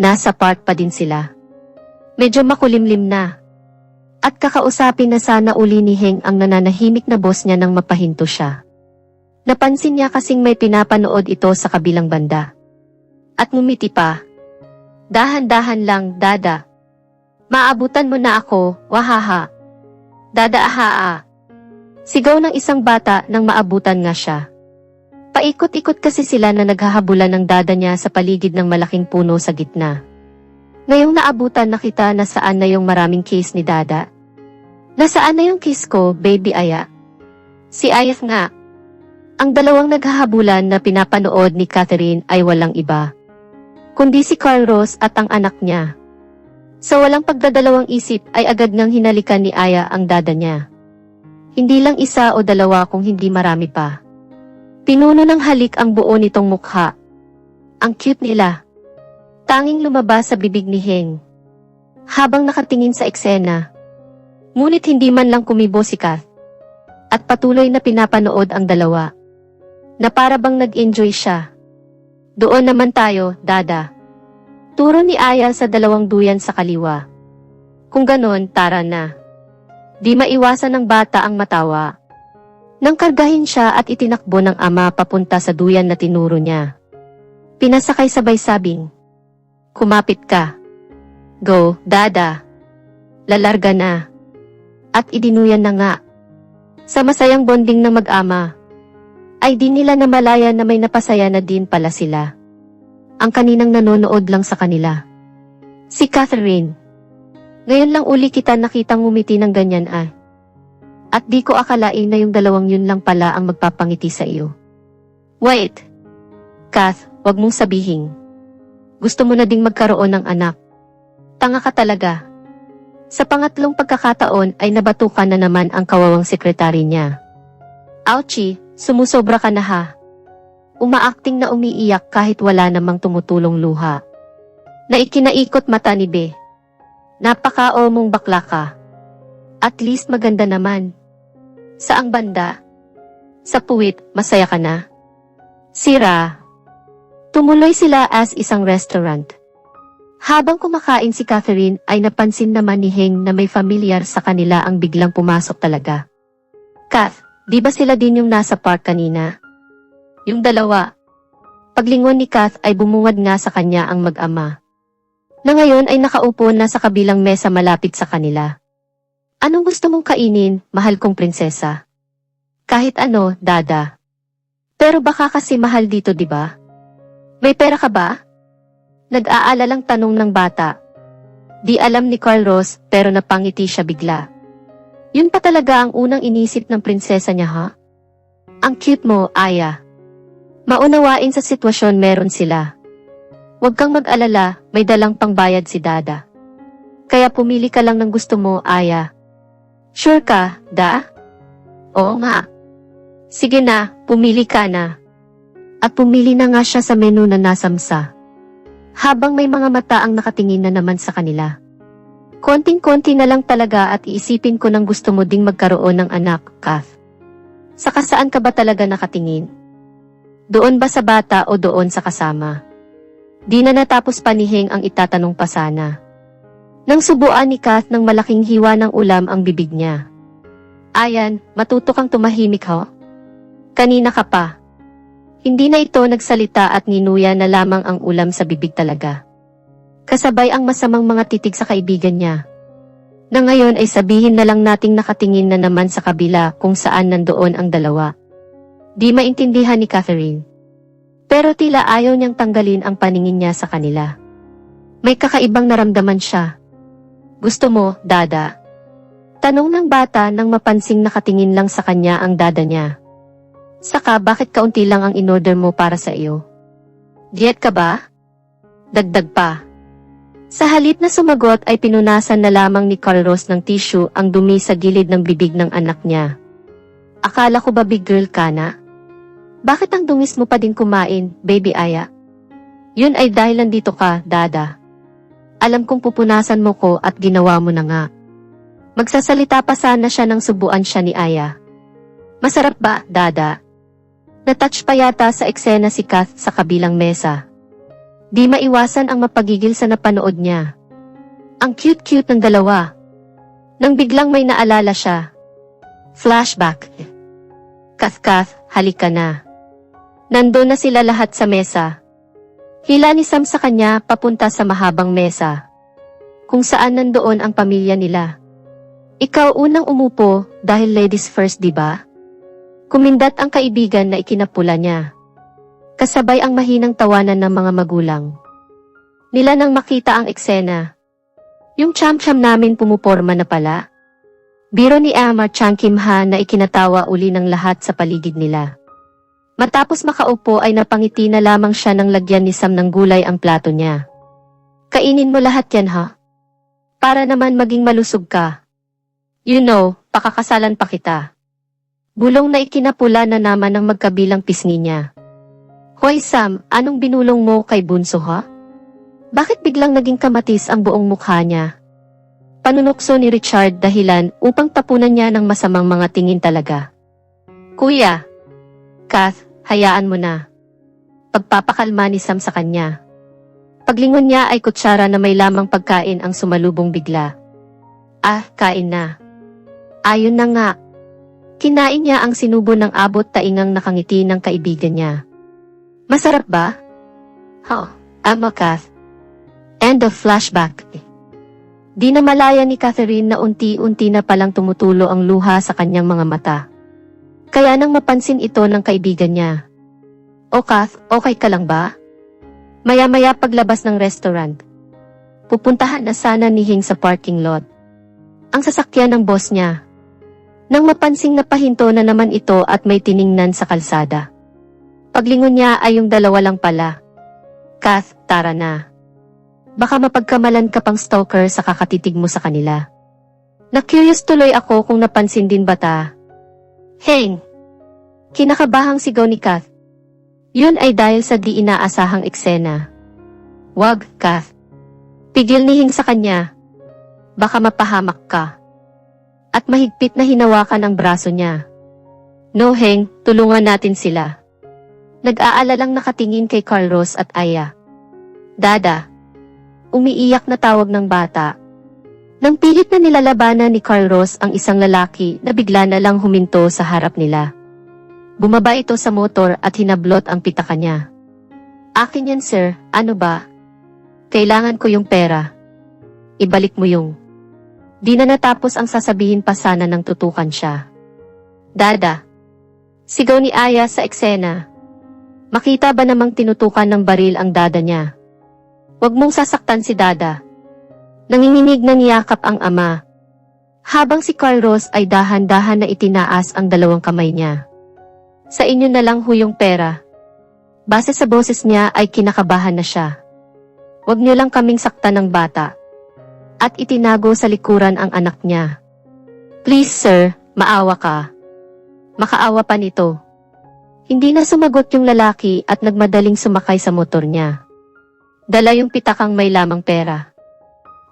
Nasa park pa din sila. Medyo makulimlim na. At kakausapin na sana uli ni Heng ang nananahimik na boss niya nang mapahinto siya. Napansin niya kasing may pinapanood ito sa kabilang banda. At ngumiti pa. Dahan-dahan lang, Dada. Maabutan mo na ako, wahaha. Dada ahaa. Sigaw ng isang bata nang maabutan nga siya. Paikot-ikot kasi sila na naghahabulan ng dada niya sa paligid ng malaking puno sa gitna. Ngayong naabutan na kita na saan na yung maraming kiss ni Dada. Nasaan na yung kiss ko, baby Aya? Si Aya nga. Ang dalawang naghahabulan na pinapanood ni Catherine ay walang iba, kundi si Carlos at ang anak niya. Sa walang pagdadalawang isip ay agad ngang hinalikan ni Aya ang dada niya. Hindi lang isa o dalawa kung hindi marami pa. Pinuno ng halik ang buo nitong mukha. Ang cute nila. Tanging lumabas sa bibig ni Heng. Habang nakatingin sa eksena. Ngunit hindi man lang kumibo si Kath. At patuloy na pinapanood ang dalawa. Na para bang nag-enjoy siya. Doon naman tayo, Dada. Turo ni Aya sa dalawang duyan sa kaliwa. Kung ganon, tara na. Di maiwasan ng bata ang matawa. Nang kargahin siya at itinakbo ng ama papunta sa duyan na tinuro niya. Pinasakay sabay sabing, kumapit ka. Go, Dada. Lalarga na. At idinuyan na nga. Sa masayang bonding ng mag-ama, ay di nila namalaya na may napasaya na din pala sila. Ang kaninang nanonood lang sa kanila. Si Catherine. Ngayon lang uli kita nakitang ngumiti ng ganyan ah. At di ko akalain na yung dalawang yun lang pala ang magpapangiti sa iyo. Wait! Kath, wag mong sabihin. Gusto mo na ding magkaroon ng anak. Tanga ka talaga. Sa pangatlong pagkakataon ay nabatukan na naman ang kawawang sekretary niya. Ouchie, sumusobra ka na ha. Umaakting na umiiyak kahit wala namang tumutulong luha. Na ikinaikot mata ni Be. Napaka-o mong bakla ka. At least maganda naman. Saang banda? Sa puwit, masaya ka na? Sira. Tumuloy sila as isang restaurant. Habang kumakain si Catherine ay napansin naman ni Heng na may familiar sa kanila ang biglang pumasok talaga. Kath, di ba sila din yung nasa park kanina? Yung dalawa. Paglingon ni Kath ay bumungad nga sa kanya ang mag-ama. Na ngayon ay nakaupo na sa kabilang mesa malapit sa kanila. Anong gusto mong kainin, mahal kong prinsesa? Kahit ano, Dada. Pero baka kasi mahal dito, di ba? May pera ka ba? Nag-aalalang tanong ng bata. Di alam ni Carlos pero napangiti siya bigla. Yun pa talaga ang unang inisip ng prinsesa niya ha? Ang cute mo, Aya. Maunawain sa sitwasyon meron sila. Huwag kang mag-alala, may dalang pangbayad si Dada. Kaya pumili ka lang ng gusto mo, Aya. Sure ka, Da? Oo nga. Sige na, pumili ka na. At pumili na nga siya sa menu na nasamsa. Habang may mga mata ang nakatingin na naman sa kanila. Konting-konti na lang talaga at iisipin ko nang gusto mo ding magkaroon ng anak, Kath. Saka saan ka ba talaga nakatingin? Doon ba sa bata o doon sa kasama? Di na natapos pa ni Heng ang itatanong pa sana. Nang subuan ni Kath ng malaking hiwa ng ulam ang bibig niya. Ayan, matuto kang tumahimik ho? Kanina ka pa. Hindi na ito nagsalita at ninuya na lamang ang ulam sa bibig talaga. Kasabay ang masamang mga titig sa kaibigan niya. Na ngayon ay sabihin na lang nating nakatingin na naman sa kabila kung saan nandoon ang dalawa. Di maintindihan ni Catherine. Pero tila ayaw niyang tanggalin ang paningin niya sa kanila. May kakaibang naramdaman siya. Gusto mo, Dada? Tanong ng bata nang mapansing nakatingin lang sa kanya ang dada niya. Saka bakit kaunti lang ang inorder mo para sa iyo? Diet ka ba? Dagdag pa. Sa halip na sumagot ay pinunasan na lamang ni Carlos ng tissue ang dumi sa gilid ng bibig ng anak niya. Akala ko ba big girl ka na? Bakit ang dungis mo pa din kumain, baby Aya? Yun ay dahil nandito ka, Dada. Alam kong pupunasan mo ko at ginawa mo na nga. Magsasalita pa sana siya nang subuan siya ni Aya. Masarap ba, Dada? Natouch pa yata sa eksena si Kath sa kabilang mesa. Di maiwasan ang mapagigil sa napanood niya. Ang cute-cute ng dalawa. Nang biglang may naalala siya. Flashback. Kath, halika na. Nandun na sila lahat sa mesa. Hila ni Sam sa kanya papunta sa mahabang mesa. Kung saan nandoon ang pamilya nila. Ikaw unang umupo dahil ladies first, di ba? Kumindat ang kaibigan na ikinapula niya. Kasabay ang mahinang tawanan ng mga magulang. Nila nang makita ang eksena. Yung cham-cham namin pumuporma na pala. Biro ni Amar Chang Kim Ha na ikinatawa uli ng lahat sa paligid nila. Matapos makaupo ay napangiti na lamang siya nang lagyan ni Sam ng gulay ang plato niya. Kainin mo lahat yan ha? Para naman maging malusog ka. You know, pakakasalan pa kita. Bulong na ikinapula na naman ng magkabilang pisngi niya. Hoy Sam, anong binulong mo kay Bunso ha? Bakit biglang naging kamatis ang buong mukha niya? Panunukso ni Richard dahilan upang tapunan niya ng masamang mga tingin talaga. Kuya! Kath, hayaan mo na. Pagpapakalma ni Sam sa kanya. Paglingon niya ay kutsara na may lamang pagkain ang sumalubong bigla. Ah, kain na. Ayon na nga. Kinain niya ang sinubo ng abot taingang nakangiti ng kaibigan niya. Masarap ba? Ama Kath. End of flashback. Di na malaya ni Catherine na unti-unti na palang tumutulo ang luha sa kanyang mga mata. Kaya nang mapansin ito ng kaibigan niya. O Kath, okay ka lang ba? Maya-maya paglabas ng restaurant. Pupuntahan na sana ni Hing sa parking lot. Ang sasakyan ng boss niya. Nang mapansing napahinto na naman ito at may tiningnan sa kalsada. Paglingon niya ay yung dalawa lang pala. Kath, tara na. Baka mapagkamalan ka pang stalker sa kakatitig mo sa kanila. Na-curious tuloy ako kung napansin din ba ta. Heng! Kinakabahang sigaw ni Kath. Yun ay dahil sa di inaasahang eksena. Wag, Kath. Pigil ni Hing sa kanya. Baka mapahamak ka. At mahigpit na hinawakan ang braso niya. No Heng, tulungan natin sila. Nag-aalalang nakatingin kay Carlos at Aya. Dada. Umiiyak na tawag ng bata. Nang pilit na nilalabanan ni Carlos ang isang lalaki na bigla na lang huminto sa harap nila. Bumaba ito sa motor at hinablot ang pitaka niya. Akin yan sir, ano ba? Kailangan ko yung pera. Ibalik mo yung. Di na natapos ang sasabihin pa sana nang tutukan siya. Dada. Sigaw ni Aya sa eksena. Makita ba namang tinutukan ng baril ang dada niya? Huwag mong sasaktan si Dada. Nanginginig na niyakap ang ama. Habang si Carlos ay dahan-dahan na itinaas ang dalawang kamay niya. Sa inyo na lang ho yung pera. Base sa boses niya ay kinakabahan na siya. Huwag niyo lang kaming saktan ng bata. At itinago sa likuran ang anak niya. Please sir, maawa ka. Makaawa pa nito. Hindi na sumagot yung lalaki at nagmadaling sumakay sa motor niya. Dala yung pitakang may lamang pera.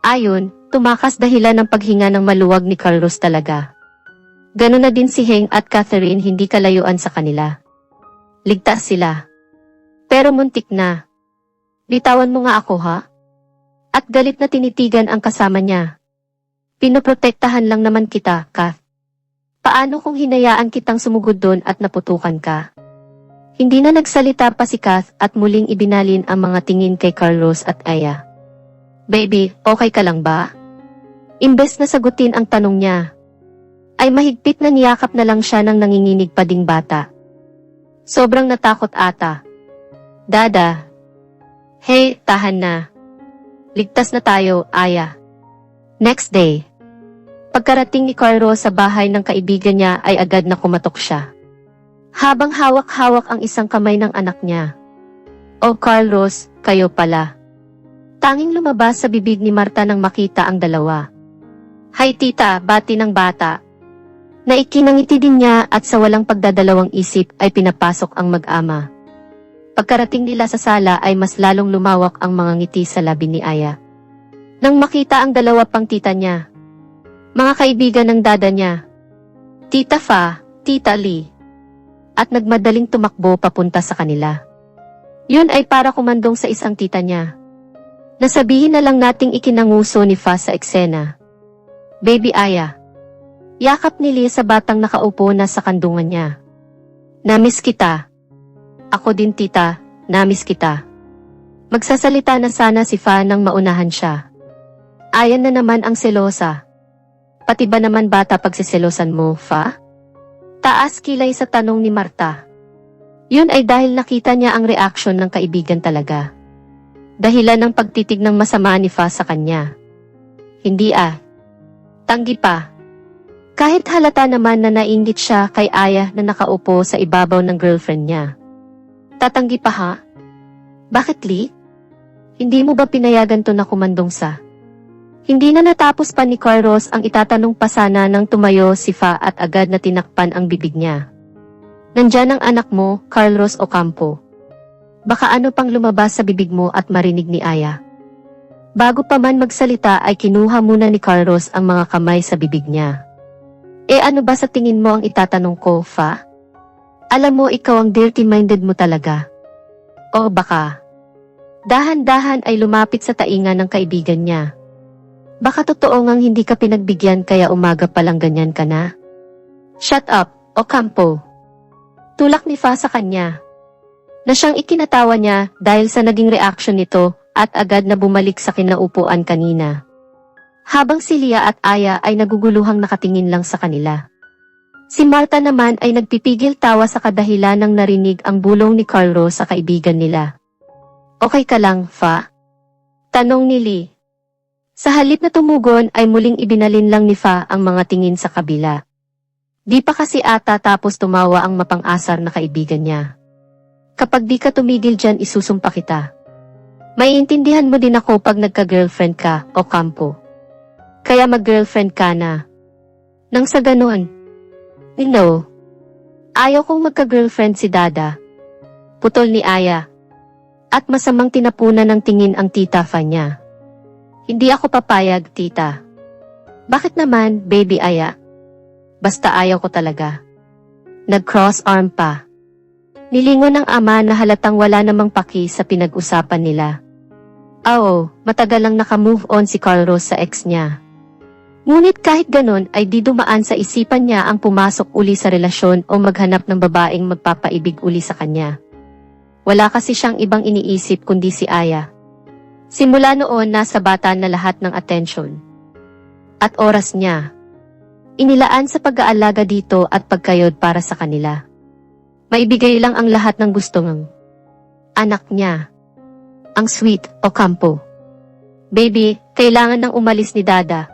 Ayon, tumakas dahilan ng paghinga ng maluwag ni Carlos talaga. Ganon na din si Heng at Catherine hindi kalayuan sa kanila. Ligtas sila. Pero muntik na. Bitawan mo nga ako ha? At galit na tinitigan ang kasama niya. Pinoprotektahan lang naman kita, Kath. Paano kung hinayaan kitang sumugod doon at naputukan ka? Hindi na nagsalita pa si Kath at muling ibinalin ang mga tingin kay Carlos at Aya. Baby, okay ka lang ba? Imbes na sagutin ang tanong niya, ay mahigpit na niyakap na lang siya ng nanginginig pa ding bata. Sobrang natakot ata. Dada. Hey, tahan na. Ligtas na tayo, Aya. Next day. Pagkarating ni Carlos sa bahay ng kaibigan niya ay agad na kumatok siya. Habang hawak-hawak ang isang kamay ng anak niya. Oh Carlos, kayo pala. Tanging lumabas sa bibig ni Marta nang makita ang dalawa. Hi tita, bati ng bata. Naikinangiti din niya at sa walang pagdadalawang isip ay pinapasok ang mag-ama. Pagkarating nila sa sala ay mas lalong lumawak ang mga ngiti sa labi ni Aya. Nang makita ang dalawa pang tita niya. mga kaibigan ng dada niya, Tita Fa, Tita Lee, at nagmadaling tumakbo papunta sa kanila. Yun ay para kumandong sa isang tita niya. Nasabihin na lang nating ikinanguso ni Fa sa eksena. Baby Aya. Yakap ni Lee sa batang nakaupo na sa kandungan niya. Namiss kita. Ako din tita, namiss kita. Magsasalita na sana si Fa nang maunahan siya. Ayan na naman ang selosa. Pati ba naman bata pagsiselosan mo, Fa? Taas kilay sa tanong ni Marta. Yun ay dahil nakita niya ang reaksyon ng kaibigan talaga. Dahilan ng pagtitig ng masama ni Fa sa kanya. Hindi Tanggi pa. Kahit halata naman na nainggit siya kay Aya na nakaupo sa ibabaw ng girlfriend niya. Tatanggi pa ha? Bakit Lee? Hindi mo ba pinayagan to na kumandong sa? Hindi na natapos pa ni Carlos ang itatanong pa sana nang tumayo si Fa at agad na tinakpan ang bibig niya. Nandyan ang anak mo, Carlos Ocampo. Baka ano pang lumabas sa bibig mo at marinig ni Aya. Bago pa man magsalita ay kinuha muna ni Carlos ang mga kamay sa bibig niya. Ano ba sa tingin mo ang itatanong ko, Fa? Alam mo ikaw ang dirty-minded mo talaga. O baka. Dahan-dahan ay lumapit sa tainga ng kaibigan niya. Baka totoo ngang hindi ka pinagbigyan kaya umaga palang ganyan ka na? Shut up, Ocampo. Tulak ni Fa sa kanya. Na siyang ikinatawa niya dahil sa naging reaksyon nito at agad na bumalik sa kinaupuan kanina. Habang si Lia at Aya ay naguguluhang nakatingin lang sa kanila. Si Marta naman ay nagpipigil tawa sa kadahilan ng narinig ang bulong ni Carlos sa kaibigan nila. Okay ka lang, Fa? Tanong ni Lee. Sa halip na tumugon ay muling ibinalin lang ni Fa ang mga tingin sa kabila. Di pa kasi ata tapos tumawa ang mapang-asar na kaibigan niya. Kapag di ka tumigil dyan isusumpa kita. Maiintindihan mo din ako pag nagka-girlfriend ka, Ocampo. Kaya mag-girlfriend ka na. Nang sa ganon. No. Ayaw kong magka-girlfriend si Dada. Putol ni Aya. At masamang tinapunan ng tingin ang tita Fa niya. Hindi ako papayag, tita. Bakit naman, baby Aya? Basta ayaw ko talaga. Nag-cross arm pa. Nilingon ng ama na halatang wala namang paki sa pinag-usapan nila. Matagal lang naka-move on si Carlos sa ex niya. Ngunit kahit ganon ay di dumaan sa isipan niya ang pumasok uli sa relasyon o maghanap ng babaeng magpapaibig uli sa kanya. Wala kasi siyang ibang iniisip kundi si Aya. Simula noon nasa bata na lahat ng atensyon. At oras niya. Inilaan sa pag-aalaga dito at pagkayod para sa kanila. Maibigay lang ang lahat ng gusto ng anak niya. Ang sweet, Ocampo. Baby, kailangan nang umalis ni Dada.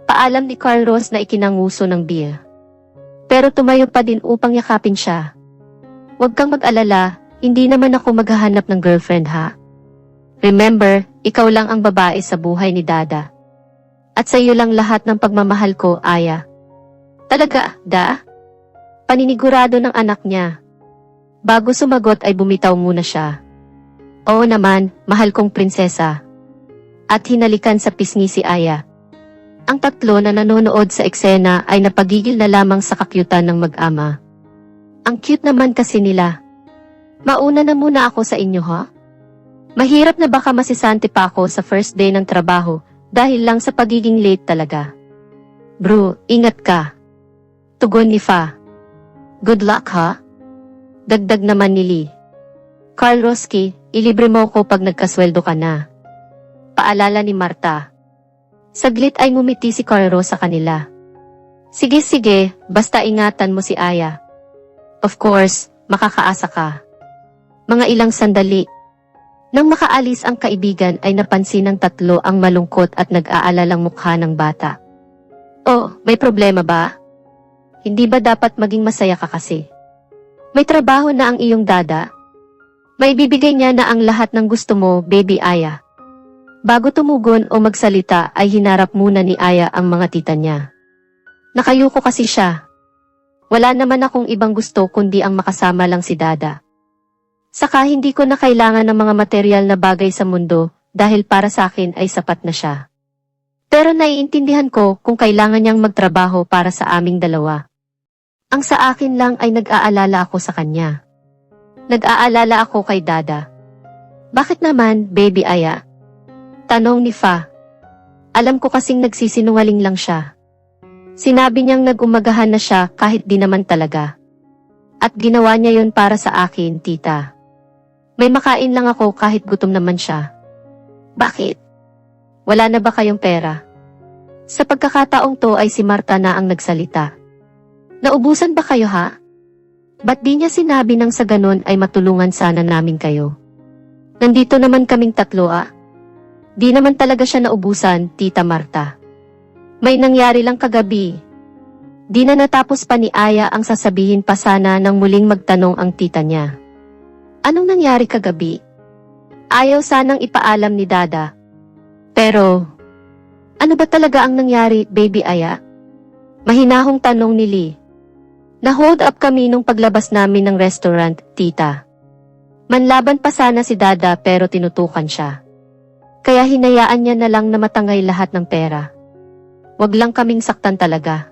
Paalam ni Carlos na ikinanguso ng beer. Pero tumayo pa din upang yakapin siya. Huwag kang mag-alala, hindi naman ako maghahanap ng girlfriend ha. Remember, ikaw lang ang babae sa buhay ni Dada. At sa iyo lang lahat ng pagmamahal ko, Aya. Talaga, da? Paninigurado ng anak niya. Bago sumagot ay bumitaw muna siya. Oo naman, mahal kong prinsesa. At hinalikan sa pisngi si Aya. Ang tatlo na nanonood sa eksena ay napagigil na lamang sa kakyutan ng mag-ama. Ang cute naman kasi nila. Mauna na muna ako sa inyo ha? Mahirap na baka masisante pa ako sa first day ng trabaho dahil lang sa pagiging late talaga. Bro, ingat ka. Tugon ni Fa. Good luck ha? Dagdag naman ni Lee. Carloski, ilibre mo ko pag nagkasweldo ka na. Paalala ni Marta. Saglit ay ngumiti si Carlos sa kanila. Sige, basta ingatan mo si Aya. Of course, makakaasa ka. Mga ilang sandali. Nang makaalis ang kaibigan ay napansin ng tatlo ang malungkot at nag-aalalang mukha ng bata. May problema ba? Hindi ba dapat maging masaya ka kasi? May trabaho na ang iyong Dada? May bibigay niya na ang lahat ng gusto mo, baby Aya. Bago tumugon o magsalita ay hinarap muna ni Aya ang mga tita niya. Nakayuko kasi siya. Wala naman akong ibang gusto kundi ang makasama lang si Dada. Saka hindi ko na kailangan ng mga material na bagay sa mundo dahil para sa akin ay sapat na siya. Pero naiintindihan ko kung kailangan niyang magtrabaho para sa aming dalawa. Ang sa akin lang ay nag-aalala ako sa kanya. Nag-aalala ako kay Dada. Bakit naman, Baby Aya? Tanong ni Fa. Alam ko kasing nagsisinungaling lang siya. Sinabi niyang nag-umagahan na siya kahit di naman talaga. At ginawa niya yon para sa akin, tita. May makain lang ako kahit gutom naman siya. Bakit? Wala na ba kayong pera? Sa pagkakataong to ay si Marta na ang nagsalita. Naubusan ba kayo ha? Ba't di niya sinabi nang sa ganun ay matulungan sana namin kayo? Nandito naman kaming tatlo Di naman talaga siya naubusan, Tita Marta. May nangyari lang kagabi. Di na natapos pa ni Aya ang sasabihin pa sana nang muling magtanong ang tita niya. Anong nangyari kagabi? Ayaw sanang ipaalam ni Dada. Pero, ano ba talaga ang nangyari, Baby Aya? Mahinahong tanong ni Lee. Na-hold up kami nung paglabas namin ng restaurant, tita. Manlaban pa sana si Dada pero tinutukan siya. Kaya hinayaan niya na lang na matangay lahat ng pera. Wag lang kaming saktan talaga.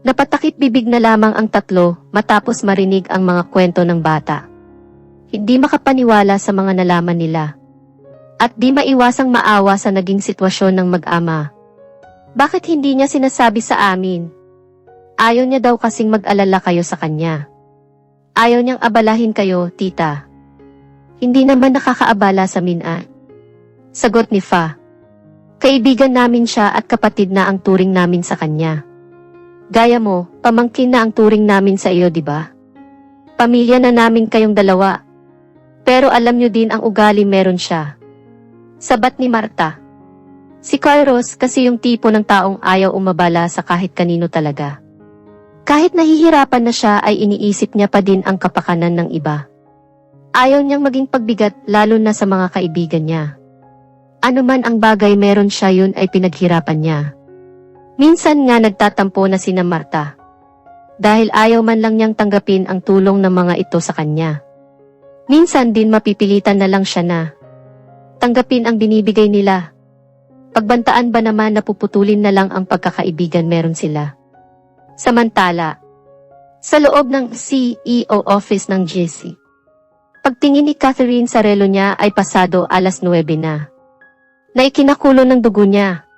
Napatakip bibig na lamang ang tatlo matapos marinig ang mga kwento ng bata. Hindi makapaniwala sa mga nalaman nila. At di maiwasang maawa sa naging sitwasyon ng mag-ama. Bakit hindi niya sinasabi sa amin? Ayaw niya daw kasing mag-alala kayo sa kanya. Ayaw niyang abalahin kayo, tita. Hindi naman nakakaabala sa mina. Sagot ni Fa. Kaibigan namin siya at kapatid na ang turing namin sa kanya. Gaya mo, pamangkin na ang turing namin sa iyo, di ba? Pamilya na namin kayong dalawa. Pero alam niyo din ang ugali meron siya. Sabat ni Marta. Si Carlos kasi yung tipo ng taong ayaw umabala sa kahit kanino talaga. Kahit nahihirapan na siya ay iniisip niya pa din ang kapakanan ng iba. Ayaw niyang maging pagbigat lalo na sa mga kaibigan niya. Ano man ang bagay meron siya yun ay pinaghirapan niya. Minsan nga nagtatampo na sina Marta. Dahil ayaw man lang niyang tanggapin ang tulong ng mga ito sa kanya. Minsan din mapipilitan na lang siya na tanggapin ang binibigay nila. Pagbantaan ba naman na puputulin na lang ang pagkakaibigan meron sila. Samantala, sa loob ng CEO office ng GC. Pagtingin ni Catherine sa relo niya ay pasado 9:00 na. Na ikinakulo ng dugo niya.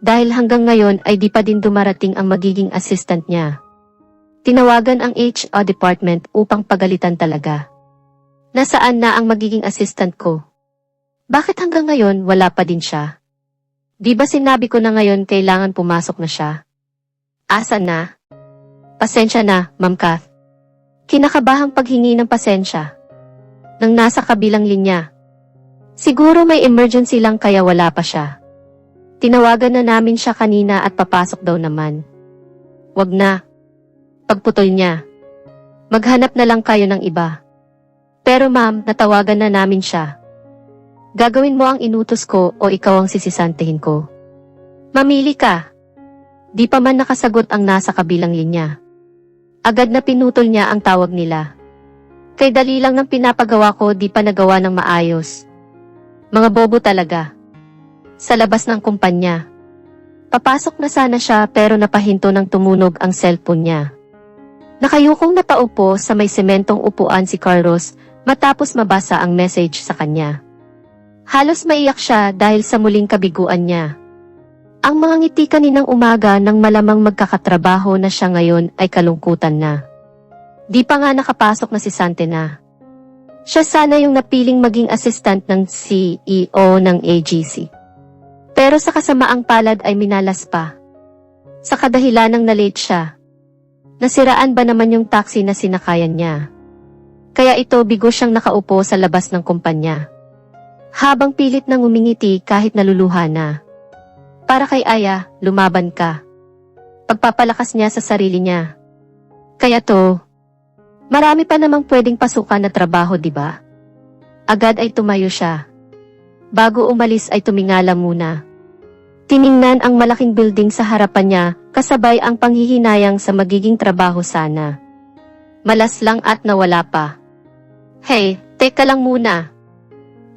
Dahil hanggang ngayon ay di pa din dumarating ang magiging assistant niya. Tinawagan ang HR department upang pagalitan talaga. Nasaan na ang magiging assistant ko? Bakit hanggang ngayon wala pa din siya? Di ba sinabi ko na ngayon kailangan pumasok na siya? Asa na? Pasensya na, Ma'am Kath. Kinakabahang paghingi ng pasensya. Nang nasa kabilang linya. Siguro may emergency lang kaya wala pa siya. Tinawagan na namin siya kanina at papasok daw naman. Wag na. Pagputol niya. Maghanap na lang kayo ng iba. Pero ma'am, natawagan na namin siya. Gagawin mo ang inutos ko o ikaw ang sisisantihin ko. Mamili ka. Di pa man nakasagot ang nasa kabilang linya. Agad na pinutol niya ang tawag nila. Kay dali lang ng pinapagawa ko di pa nagawa ng maayos. Mga bobo talaga. Sa labas ng kumpanya. Papasok na sana siya pero napahinto ng tumunog ang cellphone niya. Nakayukong napaupo sa may sementong upuan si Carlos matapos mabasa ang message sa kanya. Halos maiyak siya dahil sa muling kabiguan niya. Ang mga ngiti kaninang umaga nang malamang magkakatrabaho na siya ngayon ay kalungkutan na. Di pa nga nakapasok na si Santena. Siya sana yung napiling maging assistant ng CEO ng AGC. Pero sa kasamaang palad ay minalas pa. Sa kadahilan ng na-late siya. Nasiraan ba naman yung taxi na sinakayan niya? Kaya ito bigo siyang nakaupo sa labas ng kumpanya. Habang pilit nang umingiti kahit naluluha na. Para kay Aya, lumaban ka. Pagpapalakas niya sa sarili niya. Kaya to, marami pa namang pwedeng pasukan na trabaho, di ba? Agad ay tumayo siya. Bago umalis ay tumingala muna. Tiningnan ang malaking building sa harapan niya, kasabay ang panghihinayang sa magiging trabaho sana. Malas lang at nawala pa. Hey, teka lang muna.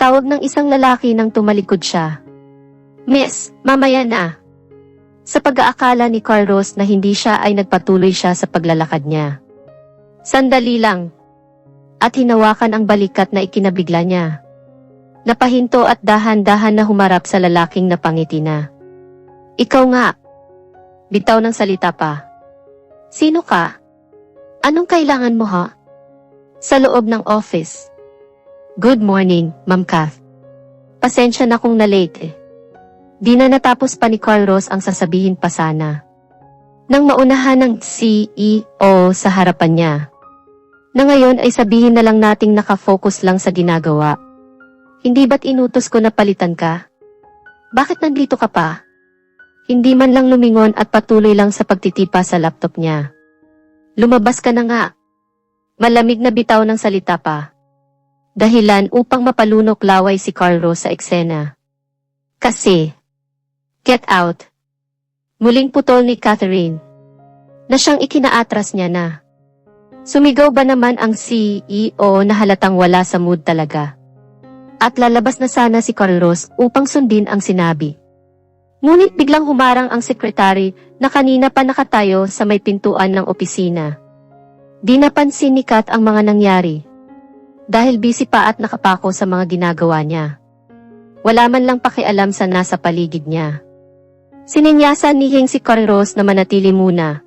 Tawag ng isang lalaki nang tumalikod siya. Miss, mamaya na. Sa pag-aakala ni Carlos na hindi siya ay nagpatuloy siya sa paglalakad niya. Sandali lang. At hinawakan ang balikat na ikinabigla niya. Napahinto at dahan-dahan na humarap sa lalaking napangiti na. Ikaw nga. Bitaw ng salita pa. Sino ka? Anong kailangan mo ha? Sa loob ng office. Good morning, Ma'am Kath. Pasensya na kung na-late eh. Di na natapos pa ni Carlos ang sasabihin pa sana. Nang maunahan ng CEO sa harapan niya. Na ngayon ay sabihin na lang nating nakafocus lang sa ginagawa. Hindi ba't inutos ko na palitan ka? Bakit nandito ka pa? Hindi man lang lumingon at patuloy lang sa pagtitipa sa laptop niya. Lumabas ka na nga. Malamig na bitaw ng salita pa. Dahilan upang mapalunok laway si Carlos sa eksena. Kasi, get out. Muling putol ni Catherine. Na siyang ikinaatras niya na. Sumigaw ba naman ang CEO na halatang wala sa mood talaga? At lalabas na sana si Carlos upang sundin ang sinabi. Ngunit biglang humarang ang sekretary na kanina pa nakatayo sa may pintuan ng opisina. Di napansin ni Kat ang mga nangyari. Dahil busy pa at nakapako sa mga ginagawa niya. Wala man lang pakialam sa nasa paligid niya. Sininyasan ni Hing si Carlos na manatili muna.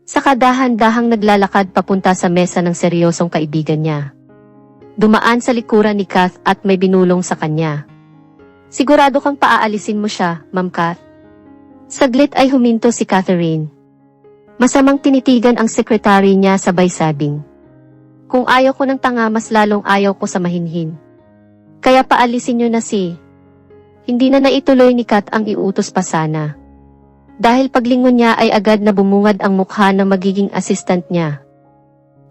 Saka dahan-dahang naglalakad papunta sa mesa ng seryosong kaibigan niya. Dumaan sa likuran ni Kath at may binulong sa kanya. Sigurado kang paaalisin mo siya, Ma'am Kath. Saglit ay huminto si Catherine. Masamang tinitigan ang sekretary niya sabay sabing. Kung ayaw ko ng tanga mas lalong ayaw ko sa mahinhin. Kaya paalisin niyo na si. Hindi na naituloy ni Kat ang iutos pa sana. Dahil paglingon niya ay agad na bumungad ang mukha ng magiging assistant niya.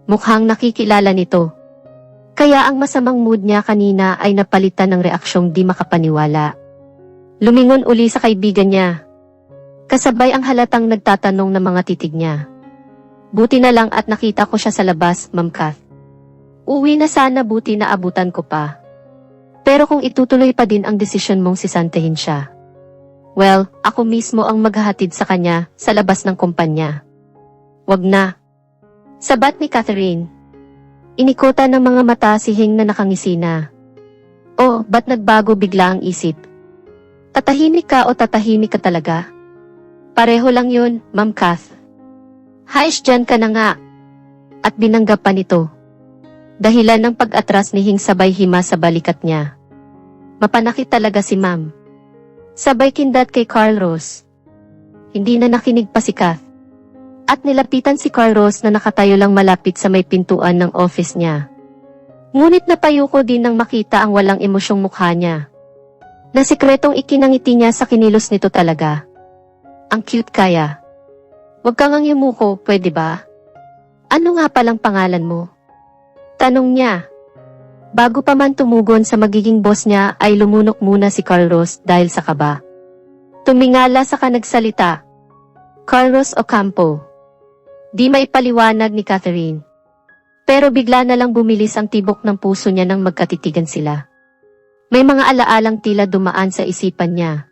Mukhang nakikilala nito. Kaya ang masamang mood niya kanina ay napalitan ng reaksyong di makapaniwala. Lumingon uli sa kaibigan niya. Kasabay ang halatang nagtatanong ng mga titig niya. Buti na lang at nakita ko siya sa labas, Ma'am Kath. Uwi na sana buti na abutan ko pa. Pero kung itutuloy pa din ang desisyon mong sisantahin siya. Well, ako mismo ang maghahatid sa kanya sa labas ng kumpanya. Wag na. Sabat ni Catherine. Inikutan ng mga mata si Hing na nakangisi na. Oh, ba't nagbago bigla ang isip? Tatahimik ka o tatahimik ka talaga? Pareho lang yun, Ma'am Kath. Haish dyan ka na nga. At binanggap pa nito. Dahilan ng pag-atras ni Hing sabay hima sa balikat niya. Mapanakit talaga si Ma'am. Sabay kindat kay Carlos. Hindi na nakinig pa si Kath. At nilapitan si Carlos na nakatayo lang malapit sa may pintuan ng office niya. Ngunit napayuko din nang makita ang walang emosyong mukha niya. Na sikretong ikinangiti niya sa kinilos nito talaga. Ang cute kaya. Huwag kang ang yumuko, pwede ba? Ano nga palang pangalan mo? Tanong niya. Bago pa man tumugon sa magiging boss niya ay lumunok muna si Carlos dahil sa kaba. Tumingala sa kanagsalita. Carlos Ocampo. Di maipaliwanag ni Catherine. Pero bigla na lang bumilis ang tibok ng puso niya nang magkatitigan sila. May mga alaalang tila dumaan sa isipan niya.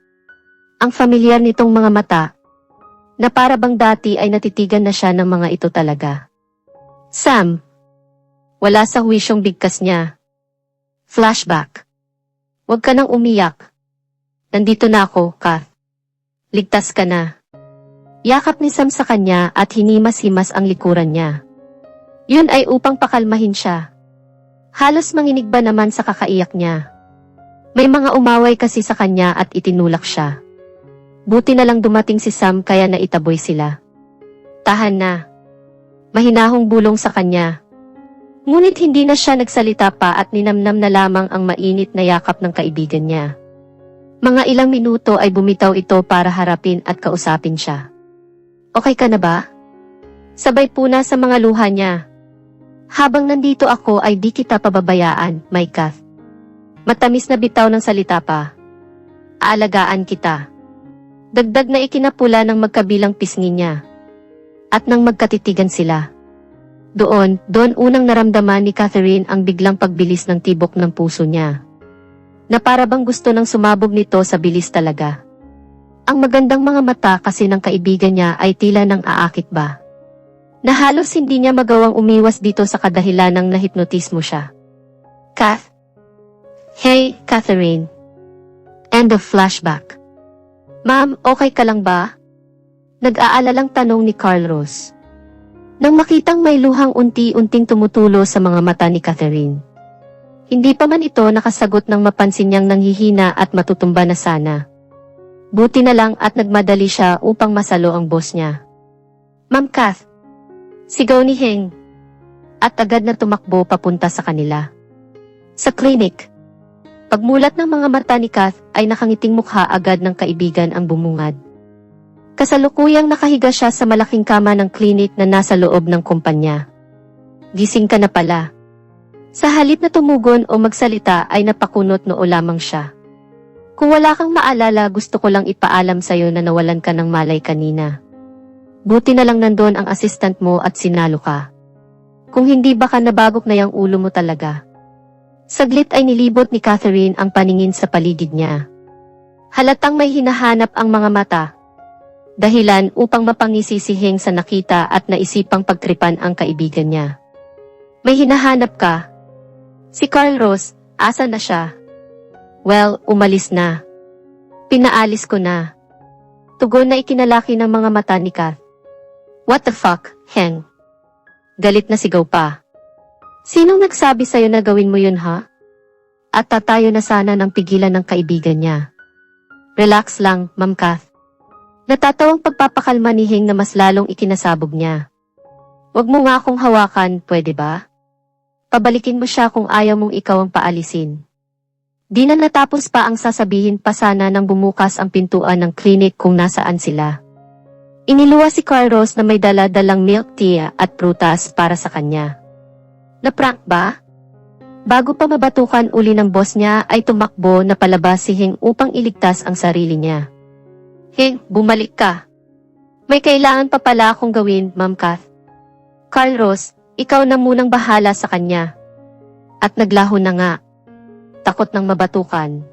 Ang familiar nitong mga mata. Na para bang dati ay natitigan na siya ng mga ito talaga. Sam. Wala sa huwisyong bigkas niya. Flashback. Huwag ka nang umiyak. Nandito na ako, Kath. Ligtas ka na. Yakap ni Sam sa kanya at hinimas-himas ang likuran niya. Yun ay upang pakalmahin siya. Halos manginig ba naman sa kakaiyak niya. May mga umaway kasi sa kanya at itinulak siya. Buti na lang dumating si Sam kaya naitaboy sila. Tahan na. Mahinahong bulong sa kanya. Ngunit hindi na siya nagsalita pa at ninamnam na lamang ang mainit na yakap ng kaibigan niya. Mga ilang minuto ay bumitaw ito para harapin at kausapin siya. Okay ka na ba? Sabay puna sa mga luha niya. Habang nandito ako ay di kita pababayaan, my Kath. Matamis na bitaw ng salita pa. Aalagaan kita. Dagdag na ikinapula ng magkabilang pisngi niya. At nang magkatitigan sila. Doon unang naramdaman ni Catherine ang biglang pagbilis ng tibok ng puso niya. na para bang gusto nang sumabog nito sa bilis talaga. Ang magandang mga mata kasi ng kaibigan niya ay tila nang aakit ba. Na halos hindi niya magawang umiwas dito sa kadahilan ng nahipnotismo siya. Kath? Hey, Catherine. End of flashback. Ma'am, okay ka lang ba? Nag-aalalang tanong ni Carl Ross. Nang makitang may luhang unti-unting tumutulo sa mga mata ni Catherine. Hindi pa man ito nakasagot nang mapansin niyang nanghihina at matutumba na sana. Buti na lang at nagmadali siya upang masalo ang boss niya. Ma'am Kath. Sigaw ni Heng. At agad na tumakbo papunta sa kanila. Sa klinik. Pagmulat ng mga mata ni Kath ay nakangiting mukha agad ng kaibigan ang bumungad. Kasalukuyang nakahiga siya sa malaking kama ng klinik na nasa loob ng kumpanya. Gising ka na pala. Sa halip na tumugon o magsalita ay napakunot noo lamang siya. Kung wala kang maalala, gusto ko lang ipaalam sa'yo na nawalan ka ng malay kanina. Buti na lang nandun ang assistant mo at sinalo ka. Kung hindi baka nabagok na yung ulo mo talaga. Saglit ay nilibot ni Catherine ang paningin sa paligid niya. Halatang may hinahanap ang mga mata. Dahilan upang mapangisi si Heng sa nakita at naisipang pagtripan ang kaibigan niya. May hinahanap ka? Si Carl Ross, asa na siya? Well, umalis na. Pinaalis ko na. Tugon na ikinalaki ng mga mata ni Kath. What the fuck, Heng? Galit na sigaw pa. Sinong nagsabi sa'yo na gawin mo yun ha? At tatayo na sana ng pigilan ng kaibigan niya. Relax lang, Ma'am Kath. Natatawang pagpapakalma ni Heng na mas lalong ikinasabog niya. Huwag mo nga akong hawakan, pwede ba? Pabalikin mo siya kung ayaw mong ikaw ang paalisin. Di na natapos pa ang sasabihin pa sana nang bumukas ang pintuan ng klinik kung nasaan sila. Iniluwa si Carl Ross na may dala-dalang milk tea at prutas para sa kanya. Na-prank ba? Bago pa mabatukan uli ng boss niya ay tumakbo na palabas si Heng upang iligtas ang sarili niya. Heng, bumalik ka. May kailangan pa pala akong gawin, Ma'am Kath. Carl Ross, ikaw na munang bahala sa kanya. At naglaho na nga. Takot ng mabatukan.